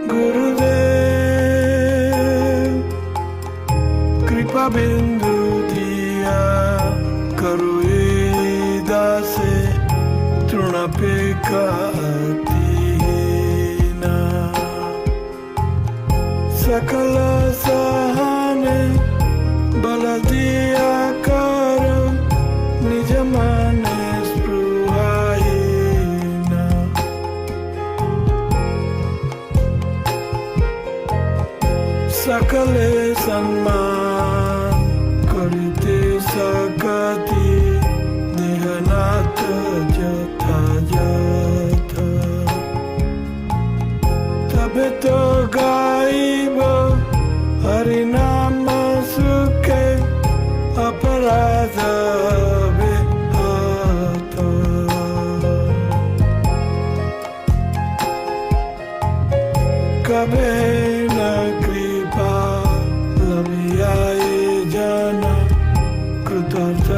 गुरुदेव कृपा बिंदु दिया करो ये दासे तृणपेकातीना सकल सहने बल दिया करो निज माने स्पृहाहीना सकले सम्मान करते सकती देहनाथ जथा जथा तबे तो गाइब हरिनाम सुखे अपराध बेहात कबे न कृपा लभियाए जन कृतार्थ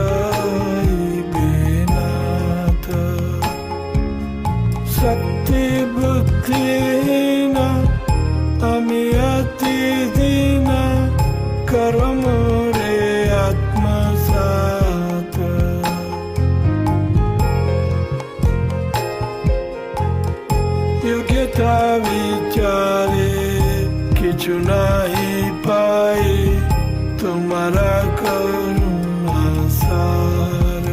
बेनाथ शक्ति बुद्धिहीन अमी अति दीन कर्म रे आत्मसात योग्यता विचारे किछु नहीं पाए तुम्हारा करुणा सार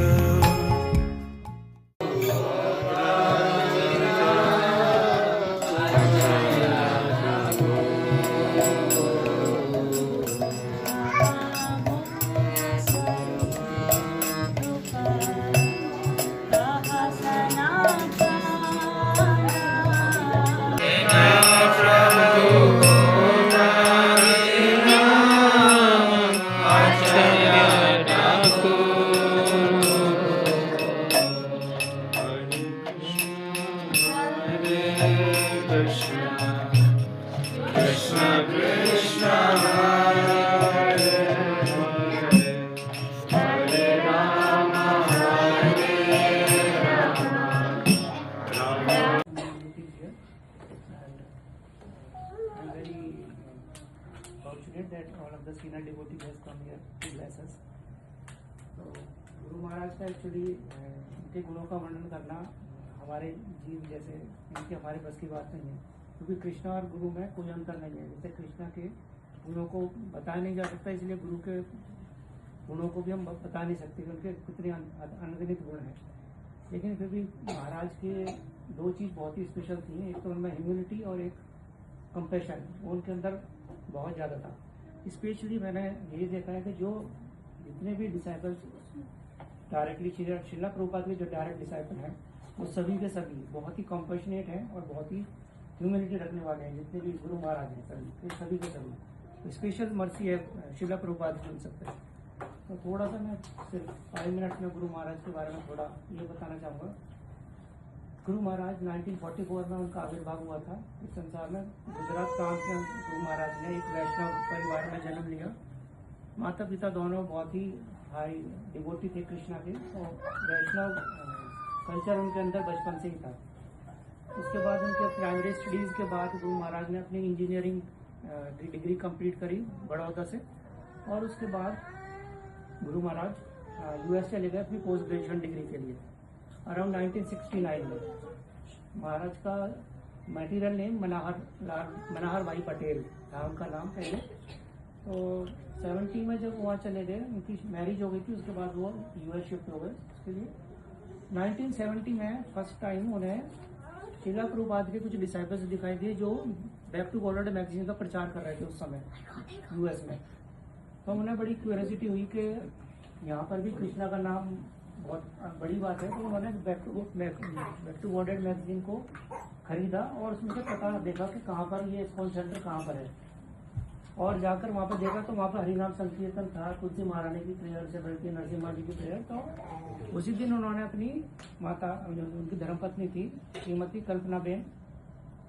fortunate that all of the senior devotees has come here to bless us. तो गुरु महाराज का एक्चुअली इनके गुणों का वर्णन करना हमारे जीव जैसे इनके हमारे बस की बात नहीं है, क्योंकि कृष्णा और गुरु में कोई अंतर नहीं है। जैसे कृष्णा के गुणों को बताया नहीं जा सकता, इसलिए गुरु के गुणों को भी हम बता नहीं सकते कि उनके कितने अनगिनत गुण हैं। लेकिन फिर भी महाराज के दो चीज़ बहुत ही स्पेशल थी, एक तो उनमें ह्यूमिलिटी और एक कंपैशन, उनके अंदर बहुत ज़्यादा था। स्पेशली मैंने यही देखा है कि जो जितने भी डिसाइपल्स डायरेक्टली श्रीला प्रभुपाद के जो डायरेक्ट डिसाइपल हैं वो सभी के सभी बहुत ही कंपैशनेट हैं और बहुत ही ह्यूमिलिटी रखने वाले हैं। जितने भी गुरु महाराज हैं सभी के सभी तो स्पेशल मर्सी है श्रीला प्रभुपाद की उन सब पे। तो थोड़ा सा मैं सिर्फ 5 मिनट में गुरु महाराज के बारे में थोड़ा ये बताना चाहूँगा। गुरु महाराज 1944 में उनका आविर्भाव हुआ था इस संसार में। गुजरात प्रांत के गुरु महाराज ने एक वैष्णव परिवार में जन्म लिया। माता पिता दोनों बहुत ही हाई डिवोटी थे कृष्णा के, और वैष्णव कल्चर उनके अंदर बचपन से ही था। उसके बाद उनके प्राइमरी स्टडीज़ के बाद गुरु महाराज ने अपनी इंजीनियरिंग डिग्री कंप्लीट करी बड़ौदा से, और उसके बाद गुरु महाराज US चले गए अपनी पोस्ट ग्रेजुएशन डिग्री के लिए अराउंड 1969 में। महाराज का मटेरियल नेम मनोहर भाई पटेल था उनका नाम पहले। तो 70 में जब वहाँ चले गए, उनकी मैरिज हो गई थी, उसके बाद वो US शिफ्ट हो गए उसके लिए। 1970 में फर्स्ट टाइम उन्हें श्रीला प्रभुपाद के कुछ डिसाइपल्स दिखाई दिए जो बैक टू गॉड मैगजीन का प्रचार कर रहे थे उस समय US में। तो उन्हें बड़ी क्यूरियोसिटी हुई कि यहाँ पर भी कृष्णा का नाम बहुत बड़ी बात है। तो उन्होंने बैक टू गॉडेड मैगजीन को खरीदा और उसमें से पता देखा कि कहाँ पर ये इस्कॉन सेंटर कहाँ पर है, और जाकर वहाँ पर देखा तो वहाँ पर हरिनाम संकीर्तन था, तुलसी महारानी की प्रेयर से बढ़ती नरसिम्हा जी की प्रेयर। तो उसी दिन उन्होंने अपनी माता, उनकी धर्मपत्नी थी श्रीमती कल्पना बेन,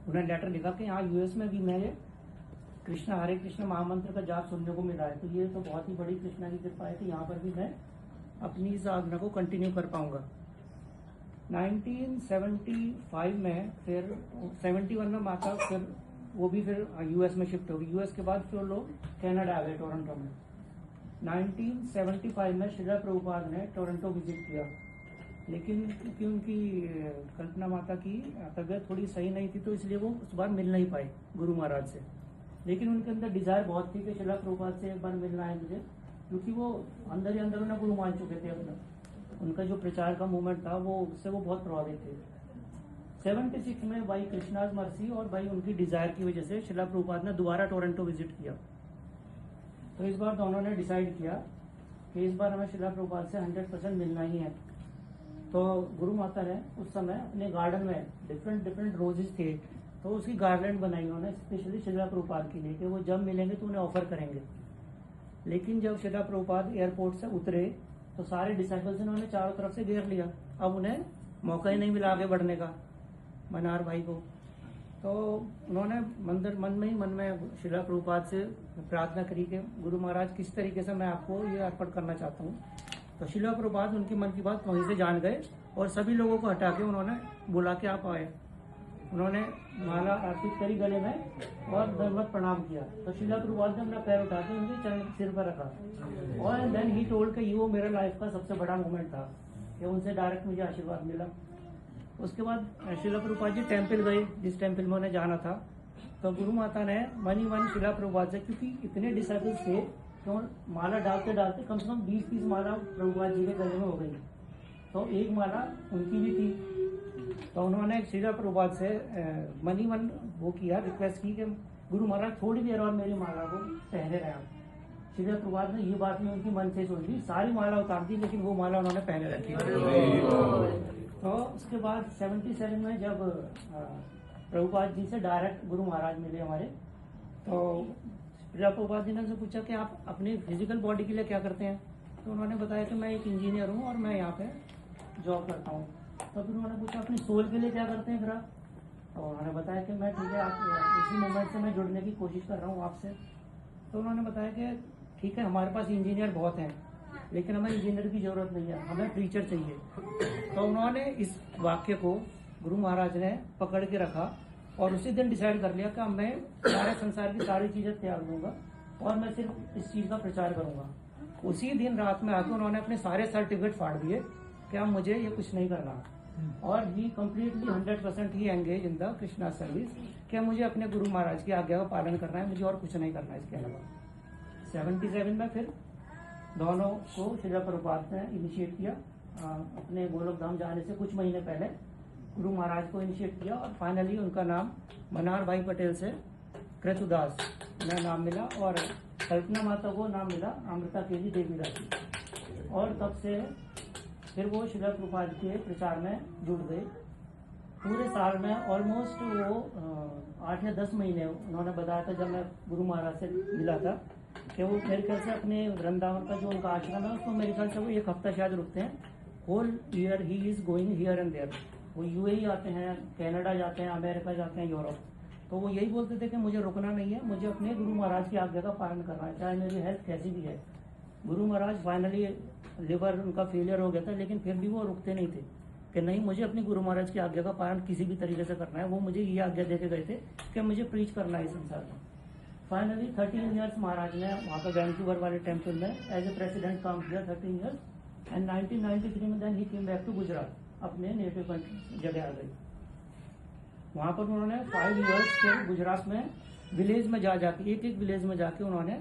उन्हें लेटर लिखा कि यहाँ US में भी मैं ये कृष्णा हरे कृष्ण महामंत्र का जाप सुनने को मिला है। तो ये तो बहुत ही बड़ी कृष्णा की कृपा है कि यहाँ पर भी मैं अपनी इस आज्ञा को कंटिन्यू कर पाऊंगा। 1975 में फिर 71 में माता फिर वो भी फिर यूएस में शिफ्ट हो गई। यूएस के बाद फिर लोग कनाडा आ गए, टोरंटो में। 1975 में श्रीला प्रभुपाद ने टोरंटो विजिट किया, लेकिन क्योंकि उनकी कल्पना माता की तबीयत थोड़ी सही नहीं थी, तो इसलिए वो उस बार मिल नहीं पाए गुरु महाराज से। लेकिन उनके अंदर डिजायर बहुत थी कि श्रीला प्रभुपाद से एक बार मिलना है मुझे, क्योंकि वो अंदर ही अंदर उन्हें गुरु मान चुके थे अपना। उनका जो प्रचार का मूवमेंट था वो उससे वो बहुत प्रभावित थे। 76 में भाई कृष्णाज मर्सी और भाई उनकी डिजायर की वजह से श्रीला प्रभुपाद ने दोबारा टोरंटो विजिट किया। तो इस बार दोनों ने डिसाइड किया कि इस बार हमें श्रीला प्रभुपाद से 100% मिलना ही है। तो गुरु माता ने उस समय अपने गार्डन में डिफरेंट रोजेस थे, तो उसकी गार्लैंड बनाई उन्होंने स्पेशली श्रीला प्रभुपाद के लिए कि वो जब मिलेंगे तो उन्हें ऑफर करेंगे। लेकिन जब श्रीला प्रभुपाद एयरपोर्ट से उतरे तो सारे डिसाइपल्स उन्होंने चारों तरफ से घेर लिया। अब उन्हें मौका ही नहीं मिला आगे बढ़ने का, मनार भाई को। तो उन्होंने मन में श्रीला प्रभुपाद से प्रार्थना करी कि गुरु महाराज किस तरीके से मैं आपको ये अर्पण करना चाहता हूँ। तो श्रीला प्रभुपाद उनकी मन की बात वहीं से जान गए और सभी लोगों को हटा के उन्होंने बुला के आप आए। उन्होंने माला अर्पित करी गले में और दंडवत प्रणाम किया। तो श्रीला प्रभुपाद ने अपना पैर उठा के उनके चरण सिर पर रखा और देन ही टोल्ड कि ये वो मेरा लाइफ का सबसे बड़ा मोमेंट था कि उनसे डायरेक्ट मुझे आशीर्वाद मिला। उसके बाद श्रीला प्रभुपाद जी टेम्पल गए, जिस टेम्पल में उन्हें जाना था। तो गुरु माता ने मन ही मन श्रीला प्रभुपाद से, क्योंकि इतने डिसाइपल्स थे तो माला डालते डालते कम से कम 20-30 माला प्रभुपाद जी के गले में हो गई। तो एक माला उनकी भी थी। तो उन्होंने श्रीला प्रभुपाद से मन ही मन वो किया, रिक्वेस्ट की कि गुरु महाराज थोड़ी देर और मेरी माला को पहने रहे आप। श्रीला प्रभुपाद ने ये बात में उनकी मन से सुन ली, सारी माला उतार दी, लेकिन वो माला उन्होंने पहने रखी। तो उसके बाद 77 में जब प्रभुपाद जी से डायरेक्ट गुरु महाराज मिले हमारे, तो श्रीला प्रभुपाद जी ने उनसे पूछा कि आप अपनी फिजिकल बॉडी के लिए क्या करते हैं। तो उन्होंने बताया कि मैं एक इंजीनियर हूँ और मैं यहाँ पे जॉब करता हूँ। तो फिर उन्होंने पूछा अपनी सोल के लिए क्या करते हैं फिर आप। तो उन्होंने बताया कि मैं ठीक है, आप इसी मोमेंट से मैं जुड़ने की कोशिश कर रहा हूँ आपसे। तो उन्होंने बताया कि ठीक है, हमारे पास इंजीनियर बहुत हैं, लेकिन हमें इंजीनियर की जरूरत नहीं है, हमें प्रीचर चाहिए। तो उन्होंने इस वाक्य को गुरु महाराज ने पकड़ के रखा और उसी दिन डिसाइड कर लिया कि मैं सारे संसार की सारी चीजें त्याग दूंगा और मैं सिर्फ इस चीज का प्रचार करूंगा। उसी दिन रात में आकर उन्होंने अपने सारे सर्टिफिकेट फाड़ दिए कि अब मुझे ये कुछ नहीं करना, और ही कम्प्लीटली 100% ही engage in the Krishna service कि मुझे अपने गुरु महाराज की आज्ञा का पालन करना है, मुझे और कुछ नहीं करना है इसके अलावा। 77 में फिर दोनों को श्रीला प्रभुपाद ने इनिशिएट किया। अपने गोलोक धाम जाने से कुछ महीने पहले गुरु महाराज को इनिशिएट किया और फाइनली उनका नाम मनार भाई पटेल से कृतुदास में नाम मिला और कल्पना माता को नाम मिला अमृता केली देवी दासी। और तब से फिर वो श्रीला प्रभुपाद के प्रचार में जुड़ गए। पूरे साल में ऑलमोस्ट वो 8 या 10 महीने उन्होंने बताया था जब मैं गुरु महाराज से मिला था कि वो मेरे ख्याल से अपने वृंदावन का जो उनका आश्रम है उसको मेरे ख्याल से वो 1 हफ्ता शायद रुकते हैं। Whole year he is going here and there. वो यूएई आते हैं, कनाडा जाते हैं, अमेरिका जाते हैं, यूरोप। तो वो यही बोलते थे कि मुझे रुकना नहीं है, मुझे अपने गुरु महाराज की आज्ञा का पालन करना है, चाहे मेरी हेल्थ कैसी भी है। गुरु महाराज फाइनली लिवर उनका फेलियर हो गया था, लेकिन फिर भी वो रुकते नहीं थे कि नहीं, मुझे अपनी गुरु महाराज की आज्ञा का पालन किसी भी तरीके से करना है। वो मुझे ये आज्ञा देके गए थे कि मुझे प्रीच करना है इस संसार में। फाइनली 13 ईयर्स महाराज ने वहाँ पर वैंकूवर वाले टेम्पल में एज ए प्रेसिडेंट काम किया 13 ईयर्स। एंड 1993 में then he came back to Gujarat, अपने नेटिव जगह आ गई। वहाँ पर उन्होंने 5 ईयर्स फिर गुजरात में विलेज में जाके एक विलेज में जाके उन्होंने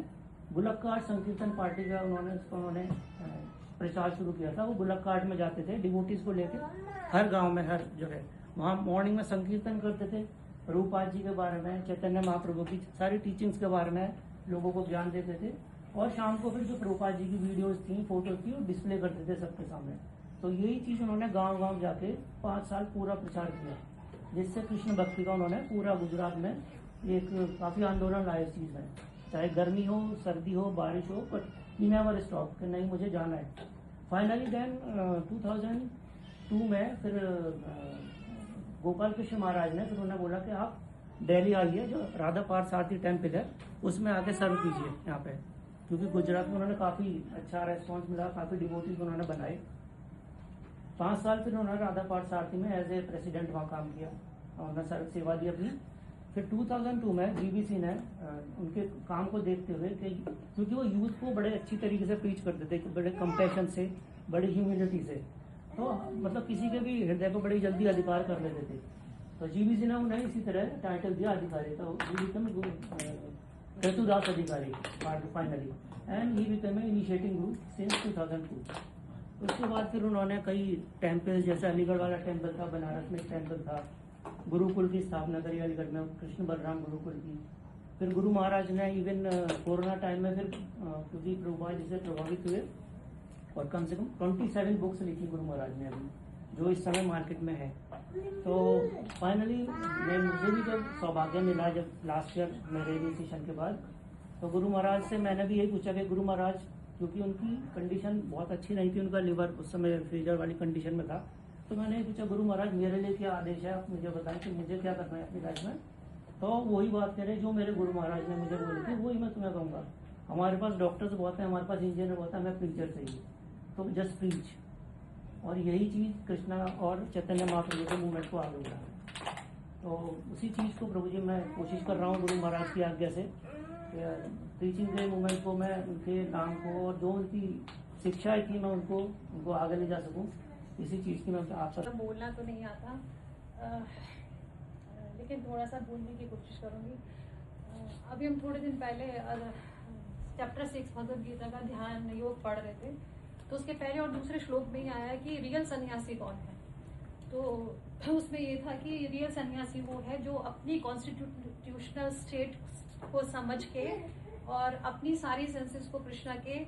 गुलक कार्ड संकीर्तन पार्टी का उन्होंने प्रचार शुरू किया था। वो गुलक कार्ड में जाते थे डिवोटीज को लेकर हर गांव में, हर जगह। वहाँ मॉर्निंग में संकीर्तन करते थे, रूपाद जी के बारे में, चैतन्य महाप्रभु की सारी टीचिंग्स के बारे में लोगों को ज्ञान देते थे। और शाम को फिर जो प्रभुपाद जी की वीडियोस थी, फोटोज थी, वो डिस्प्ले करते थे सबके सामने। तो यही चीज उन्होंने गांव गांव जाके 5 साल पूरा प्रचार किया, जिससे कृष्ण भक्ति का उन्होंने पूरा गुजरात में एक काफी आंदोलन लाया इस चीज में। चाहे गर्मी हो, सर्दी हो, बारिश हो, बट ही नेवर स्टॉप कि नहीं मुझे जाना है। फाइनली देन 2002 में फिर गोपाल कृष्ण महाराज ने फिर उन्हें बोला कि आप दिल्ली आइए, जो राधा पार्थसारथी टेम्पल है उसमें आके सर्व कीजिए यहाँ पे, क्योंकि गुजरात में उन्होंने काफी अच्छा रेस्पॉन्स मिला, काफी डिवोटीज उन्होंने बनाए। 5 साल फिर उन्होंने राधा पार्थसारथी में एज ए प्रेसिडेंट वहाँ काम किया और उन्होंने सर्व सेवा दी अपनी। फिर 2002 में जीबीसी ने उनके काम को देखते हुए कि क्योंकि वो यूथ को बड़े अच्छी तरीके से प्रीच करते थे, बड़े कंपैशन से, बड़ी ह्यूमिलिटी से, तो मतलब किसी के भी हृदय पर बड़ी जल्दी अधिकार कर लेते थे। तो जीबीसी ने उन्हें इसी तरह टाइटल दिया अधिकारी, तो ही बिकम क्रतुदास अधिकारी finally, and he become initiating Guru since 2002। उसके बाद फिर उन्होंने कई टेम्पल, जैसे अलीगढ़ वाला टेम्पल था, बनारस में टेम्पल था, गुरुकुल की स्थापना करी अलीगढ़ में, कृष्ण बलराम गुरुकुल की। फिर गुरु महाराज ने इवन कोरोना टाइम में फिर क्योंकि प्रभुपाद जी से प्रभावित हुए और कम से कम 27 बुक्स लिखी गुरु महाराज ने अभी, जो इस समय मार्केट में है। तो फाइनली मुझे भी जब सौभाग्य मिला, जब लास्ट ईयर मेरे इनिशिएशन के बाद, तो गुरु महाराज से मैंने भी यही पूछा कि गुरु महाराज, क्योंकि उनकी कंडीशन बहुत अच्छी नहीं थी, उनका लिवर उस समय फ्रीजर वाली कंडीशन में था, तो मैंने पूछा गुरु महाराज मेरे लिए क्या आदेश है, आप मुझे बताएं कि मुझे क्या करना है अपनी लाइफ में। तो वही बात करें जो मेरे गुरु महाराज ने मुझे बोली थी, वही मैं तुम्हें कहूँगा। हमारे पास डॉक्टर्स बहुत हैं, हमारे पास इंजीनियर बहुत है, हमें प्रीचर चाहिए, तो जस्ट प्रीच। और यही चीज़ कृष्णा और चैतन्य महाप्रभु के मूवमेंट को आगे बढ़ाना। तो उसी चीज़ को प्रभु जी मैं कोशिश कर रहा हूँ गुरु महाराज की आज्ञा से, टीचिंग के मूवमेंट को मैं उनके नाम को और जो उनकी शिक्षाएं थी मैं उनको आगे ले जा सकूं, इसी चीज़ की मैं आप सब। बोलना तो नहीं आता, लेकिन थोड़ा सा बोलने की कोशिश करूंगी। अभी हम थोड़े दिन पहले चैप्टर 6 भगवद गीता का ध्यान योग पढ़ रहे थे, तो उसके पहले और दूसरे श्लोक में ही आया कि रियल सन्यासी कौन है। तो उसमें ये था कि रियल सन्यासी वो है जो अपनी कॉन्स्टिट्यूशनल स्टेट को समझ के और अपनी सारी सेंसेस को कृष्णा के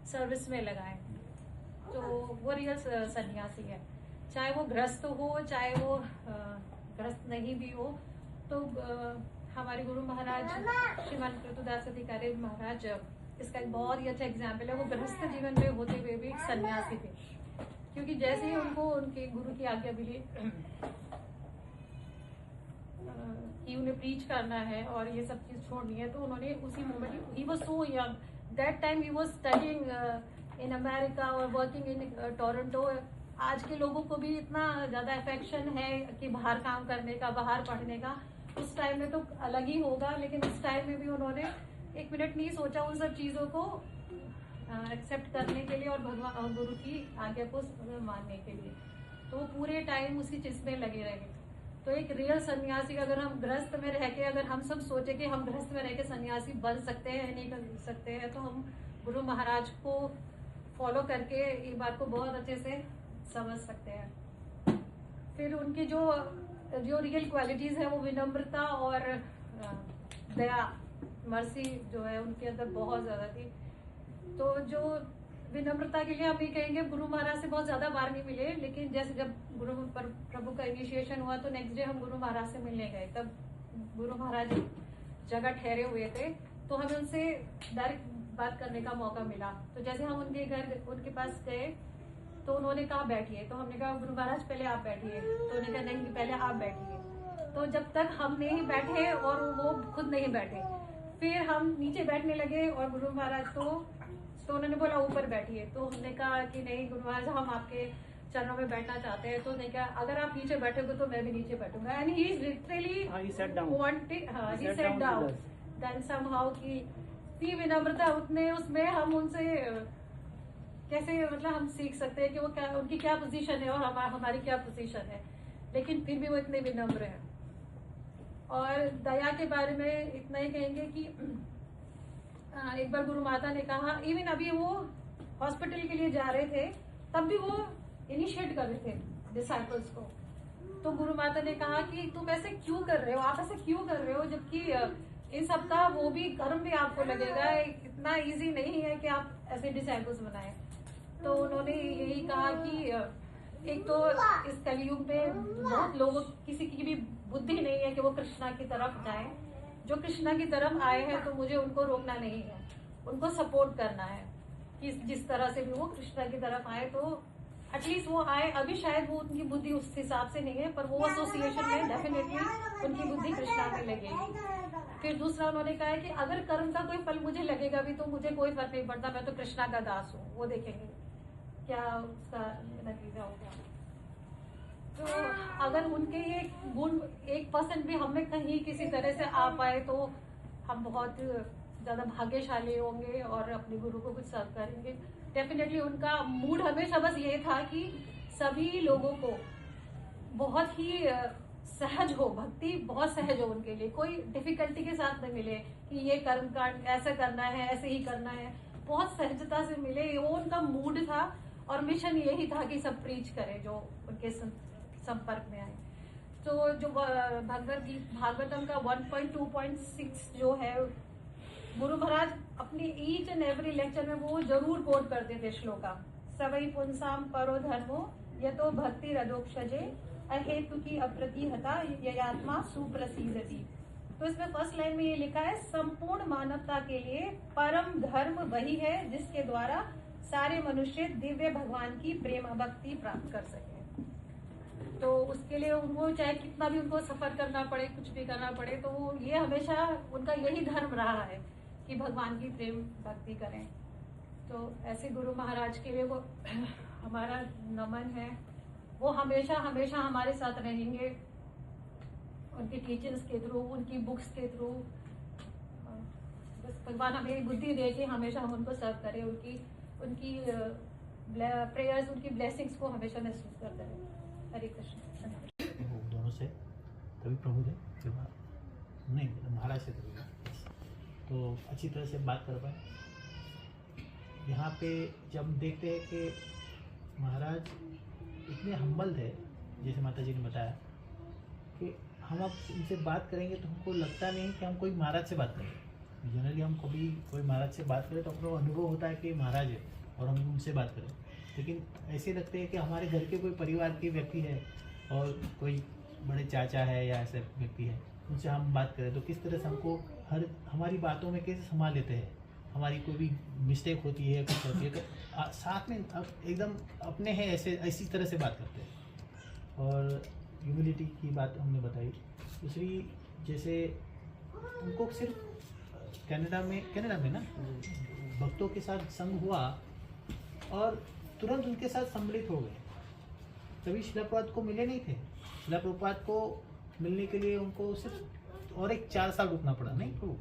सर्विस में लगाए, तो वो रियल सन्यासी है। चाहे वो गृहस्थ हो, चाहे वो गृहस्थ नहीं भी हो। तो हमारे गुरु महाराज श्रीमान क्रतुदास अधिकारी महाराज इसका एक बहुत ही अच्छा एग्जाम्पल है। वो गृहस्थ जीवन में होते हुए भी एक सन्यासी थे, क्योंकि जैसे ही उनको उनके गुरु की आज्ञा मिली कि उन्हें प्रीच करना है और ये सब चीज छोड़नी है, तो उन्होंने उसी moment, he was so young that time, he was studying in America और वर्किंग इन टोरंटो। आज के लोगों को भी इतना ज्यादा अफेक्शन है कि बाहर काम करने का, बाहर पढ़ने का। उस टाइम में तो अलग ही होगा, लेकिन उस टाइम में भी उन्होंने एक मिनट नहीं सोचा उन सब चीजों को एक्सेप्ट करने के लिए और भगवान गुरु की आज्ञा को मानने के लिए। तो पूरे टाइम उसी चीज में लगे रहे। तो एक रियल सन्यासी, अगर हम गृहस्थ में रह के, अगर हम सब सोचे कि हम गृहस्थ में रह के सन्यासी बन सकते हैं, नहीं कर सकते हैं, तो हम गुरु महाराज को फॉलो करके एक बात को बहुत अच्छे से समझ सकते हैं। फिर उनकी जो रियल क्वालिटीज है वो विनम्रता और दया, मर्सी जो है उनके अंदर बहुत ज्यादा थी। तो जो विनम्रता के लिए हम ये कहेंगे, गुरु महाराज से बहुत ज्यादा बार नहीं मिले, लेकिन जैसे जब गुरु प्रभु का इनिशिएशन हुआ तो नेक्स्ट डे हम गुरु महाराज से मिलने गए। तब गुरु महाराज जगह ठहरे हुए थे, तो हमें उनसे डायरेक्ट बात करने का मौका मिला। तो जैसे हम उनके घर उनके पास गए तो उन्होंने कहा बैठिए, तो हमने कहा गुरु महाराज पहले आप बैठिए, तो उन्होंने कहा नहीं पहले आप बैठिए। तो जब तक हम नहीं बैठे और वो खुद नहीं बैठे, फिर हम नीचे बैठने लगे और गुरु महाराज तो उन्होंने बोला ऊपर बैठिए। तो हमने कहा कि नहीं गुरु महाराज हम आपके चरणों में बैठना चाहते हैं। तो उन्होंने कहा अगर आप नीचे बैठोगे तो मैं भी नीचे बैठूंगा। And he is literally he set down then somehow की इतनी विनम्रता उतने उसमें हम उनसे कैसे मतलब हम सीख सकते हैं कि वो क्या, उनकी क्या पोजीशन है और हमारी क्या पोजीशन है, लेकिन फिर भी वो इतने विनम्र है। और दया के बारे में इतना ही कहेंगे कि एक बार गुरु माता ने कहा, इवन अभी वो हॉस्पिटल के लिए जा रहे थे तब भी वो इनिशिएट कर रहे थे डिसाइपल्स को। तो गुरु माता ने कहा कि तुम ऐसे क्यों कर रहे हो, आप ऐसे क्यों कर रहे हो, जबकि इन सबका वो भी कर्म भी आपको लगेगा, इतना इजी नहीं है कि आप ऐसे डिसाइपल्स बनाए। तो उन्होंने यही कहा कि एक तो इस कलयुग में बहुत लोगों, किसी की भी बुद्धि नहीं है कि वो कृष्णा की तरफ जाए। जो कृष्णा की तरफ आए हैं तो मुझे उनको रोकना नहीं है, उनको सपोर्ट करना है कि जिस तरह से भी वो कृष्णा की तरफ आए तो एटलीस्ट वो आए। अभी शायद वो उनकी बुद्धि उस हिसाब से नहीं है, पर वो एसोसिएशन में डेफिनेटली उनकी बुद्धि कृष्णा में लगेगी। फिर दूसरा उन्होंने कहा है कि अगर कर्म का कोई फल मुझे लगेगा भी तो मुझे कोई फर्क नहीं पड़ता, मैं तो कृष्णा का दास हूँ, वो देखेंगे क्या उसका नतीजा होगा। तो अगर उनके ये गुण 1% भी हमें कहीं किसी तरह से आ पाए तो हम बहुत ज्यादा भाग्यशाली होंगे और अपने गुरु को कुछ सर्व करेंगे। डेफिनेटली उनका मूड हमेशा बस ये था कि सभी लोगों को बहुत ही सहज हो, भक्ति बहुत सहज हो उनके लिए, कोई डिफिकल्टी के साथ न मिले कि ये कर्म कांड ऐसे करना है, ऐसे ही करना है, बहुत सहजता से मिले। वो उनका मूड था और मिशन यही था कि सब प्रीच करें जो उनके संपर्क में आए। तो जो भागवतम का 1.2.6 जो है, गुरु महाराज अपनी ईच एंड एवरी लेक्चर में वो जरूर कोट करते थे श्लोका, सवै पुंसाम परो धर्मो यतो भक्ति रदोक्षजे अहेतु की अप्रतिहता ययात्मा सुप्रसिद्धति। तो इसमें फर्स्ट लाइन में ये लिखा है, संपूर्ण मानवता के लिए परम धर्म वही है जिसके द्वारा सारे मनुष्य दिव्य भगवान की प्रेम भक्ति प्राप्त कर सके। तो उसके लिए उनको चाहे कितना भी उनको सफर करना पड़े, कुछ भी करना पड़े, तो ये हमेशा उनका यही धर्म रहा है कि भगवान की प्रेम भक्ति करें। तो ऐसे गुरु महाराज के लिए वो हमारा नमन है। वो हमेशा हमेशा हमारे साथ रहेंगे, उनकी टीचर्स के थ्रू, उनकी बुक्स के थ्रू। बस भगवान हमें बुद्धि दे के हमेशा हम उनको सर्व करें, उनकी प्रेयर्स, उनकी ब्लेसिंग्स को हमेशा महसूस करते रहें। हरे कृष्ण। दोनों से तभी प्रभु थे, फिर नहीं महाराज से तभी, तो अच्छी तरह से बात कर पाए। यहाँ पे जब देखते हैं कि महाराज इतने हम्बल थे, जैसे माता जी ने बताया कि हम अब इनसे बात करेंगे तो हमको लगता नहीं कि हम कोई महाराज से बात करें। जनरली हम कभी कोई महाराज से बात करें तो अपना अनुभव होता है कि महाराज है और हम उनसे बात करें, लेकिन ऐसे लगते हैं कि हमारे घर के कोई परिवार के व्यक्ति है और कोई बड़े चाचा है या ऐसे व्यक्ति है, उनसे हम बात करें तो किस तरह से हमको हमारी बातों में कैसे संभाल लेते हैं। हमारी कोई भी मिस्टेक होती है, कुछ होती है तो साथ में अब एकदम अपने हैं ऐसी तरह से बात करते हैं। और ह्यूमिलिटी की बात हमने बताई। दूसरी, जैसे उनको सिर्फ कनाडा में ना भक्तों के साथ संग हुआ और तुरंत उनके साथ सम्मिलित हो गए। तभी शिला प्रभुपाद को मिले नहीं थे। शिला प्रभुपाद को मिलने के लिए उनको सिर्फ और एक 4 साल रुकना पड़ा। नहीं तो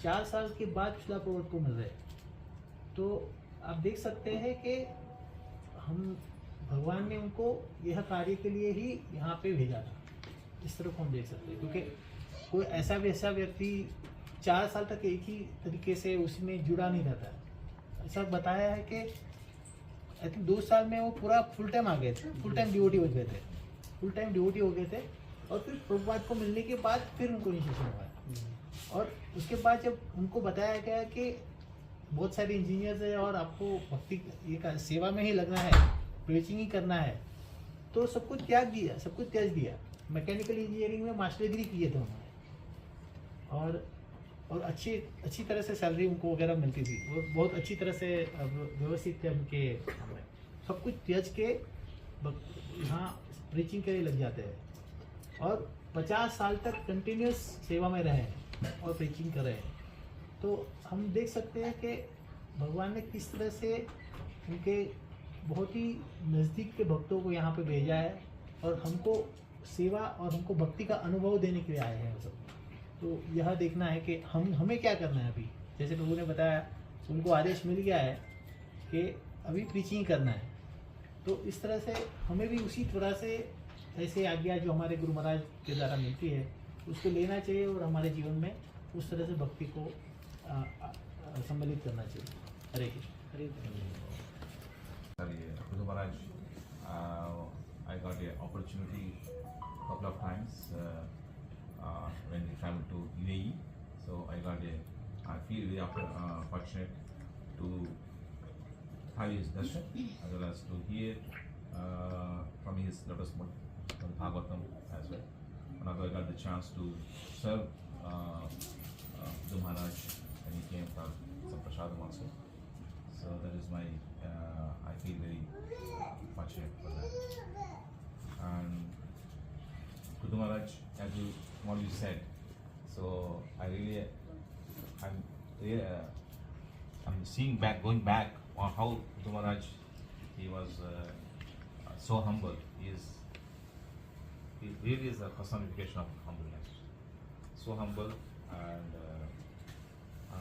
4 साल के बाद शिला प्रभुपाद को मिल रहे। तो आप देख सकते हैं कि हम भगवान ने उनको यह कार्य के लिए ही यहाँ पे भेजा था। इस तरह को हम देख सकते हैं, क्योंकि कोई ऐसा वैसा व्यक्ति 4 साल तक एक ही तरीके से उसमें जुड़ा नहीं रहता। ऐसा बताया है कि आई थिंक 2 साल में वो पूरा फुल टाइम आ गए थे, फुल टाइम डिवोटी हो गए थे। और फिर प्रभुपाद को मिलने के बाद फिर उनको इनिशिएशन हुआ। और उसके बाद जब उनको बताया गया कि बहुत सारे इंजीनियर्स है और आपको भक्ति ये सेवा में ही लगना है, प्रीचिंग ही करना है, तो सब कुछ त्याग दिया। मैकेनिकल इंजीनियरिंग में मास्टर डिग्री किए थे उन्होंने और अच्छी तरह से सैलरी उनको वगैरह मिलती थी और बहुत अच्छी तरह से व्यवस्थित थे उनके। सब कुछ त्याग के यहाँ प्रीचिंग के लिए लग जाते हैं और 50 साल तक कंटिन्यूस सेवा में रहे हैं और प्रीचिंग कर रहे हैं। तो हम देख सकते हैं कि भगवान ने किस तरह से उनके बहुत ही नज़दीक के भक्तों को यहाँ पे भेजा है और हमको सेवा और हमको भक्ति का अनुभव देने के लिए आए हैं सब। तो यह देखना है कि हमें क्या करना है। अभी जैसे प्रभु ने बताया, उनको आदेश मिल गया है कि अभी प्रीचिंग करना है, तो इस तरह से हमें भी उसी तरह से ऐसे आज्ञा जो हमारे गुरु महाराज के द्वारा मिलती है उसको लेना चाहिए और हमारे जीवन में उस तरह से भक्ति को सम्मिलित करना चाहिए। हरे कृष्ण। हरे Guru Maharaj, I got an opportunity couple of times when we traveled to UAE. So I feel very fortunate to have his darshan as well as to hear from his lotus mouth, from Bhagavatam as well. And I got the chance to serve Guru Maharaj when he came for some prasadam also. So that is my, I feel very fortunate for that. And Guru Maharaj, as you what you said, so I'm going back on how Guru Maharaj, he was so humble. He he really is a personification of humbleness. So humble and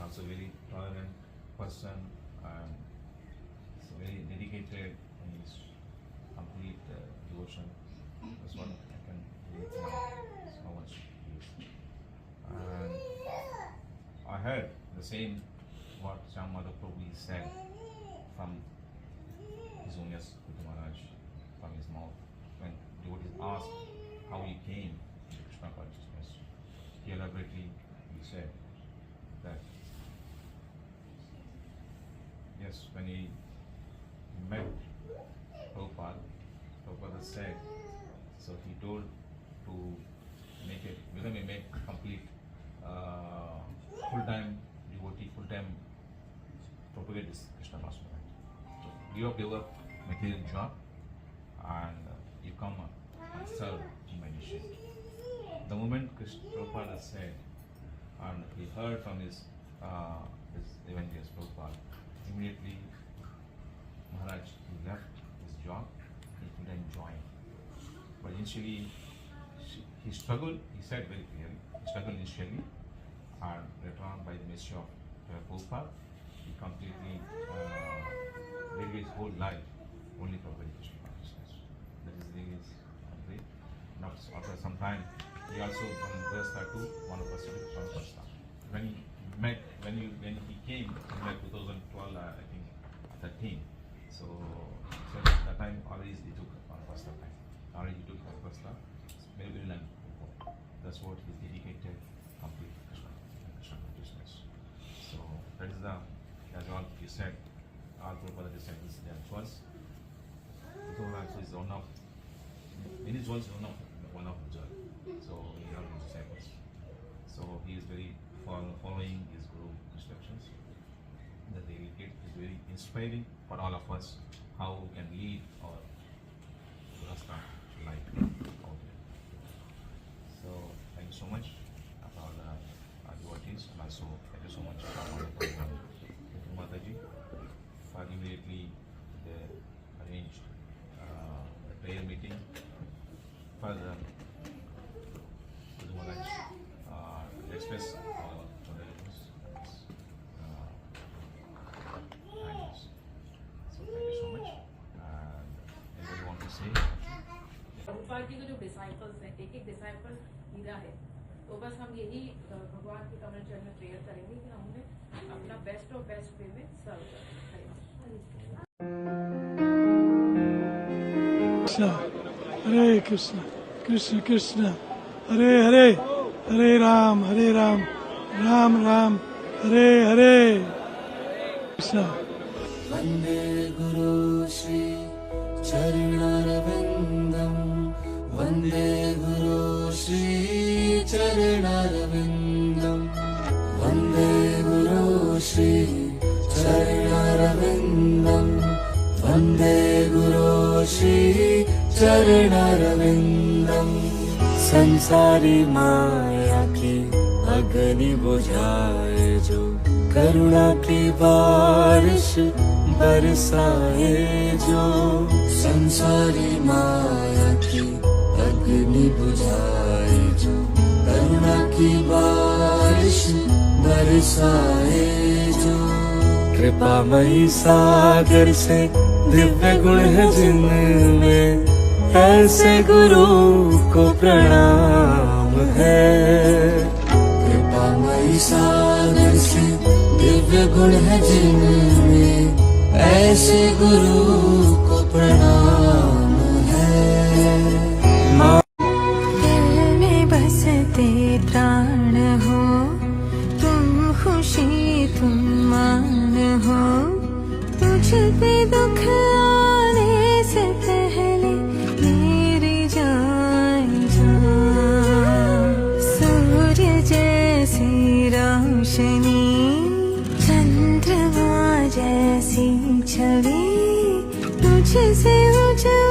also very tolerant person, and so very dedicated in his complete devotion. That's what I can relate now, how much he is. And I heard the same what Shyam Madhav Prabhu said from his own Guru Maharaj, from his mouth, when devotees asked how he came to Krishna consciousness. He elaborately said that yes, when he met Prabhupada said, so he told to become a complete full-time devotee, full-time propagate this Krishna consciousness. So give up your material job and you come and serve in my mission. The moment Prabhupada said, and he heard from his evangelist Prabhupada, immediately Maharaj left his job, he couldn't join. But initially he struggled, he said very clearly, he struggled initially, and later on by the mercy of Prabhupada, he completely dedicated his whole life only for very Krishna consciousness. That is really great. After some time, he also from Vesta to Vanapasta. When he came in like 2012, I think 13. So at that time already he took Vanapasta time. Already he took Vanapasta. Very very long. That's what he dedicated complete Krishna consciousness. So that is as all you said, all Prabhupada disciples they are choice. Prabhupada is one of in his words one of the joy. So he are his disciples. So he is very following his Guru instructions. The delegate is very inspiring for all of us how we can lead our Rasta life out there. So thank you so much for all our devotees, and also thank you so much for Mataji for immediately they arranged a prayer meeting for the express our condolences and so thank you so much. And anybody want to say? Prabhupada ji के जो disciples हैं, एक disciple हीरा है, तो बस हम यही भगवान के कमल चरण में प्रेयर करेंगे कि हम उन्हें अपना बेस्ट और बेस्ट वे में सर्व करें। Hare Krishna, Krishna Krishna, Hare Hare, Hare Ram, Ram Ram, Hare Hare. Krishna. Vande Guru Shri Charanarvindam, Vande Guru Shri Charanarvindam, Vande Guru Shri Charanarvindam, Vande Guru Shri Charanarvindam. संसारी माया की अग्नि बुझाए जो करुणा की बारिश बरसाए जो संसारी माया की अग्नि बुझाए जो करुणा की बारिश बरसाए जो कृपामयी सागर से दिव्य गुण है जिनमें ऐसे गुरु को प्रणाम है। कृपामयी सागर से दिव्य गुण है जिनमें ऐसे गुरु को प्रणाम है। दिल में बसते प्राण हो तुम, खुशी तुम मान हो, तुझ पे दुख आने से पहले मेरी जान सूर्य जैसी रोशनी, चंद्रमा जैसी छवि, तुझसे उजाला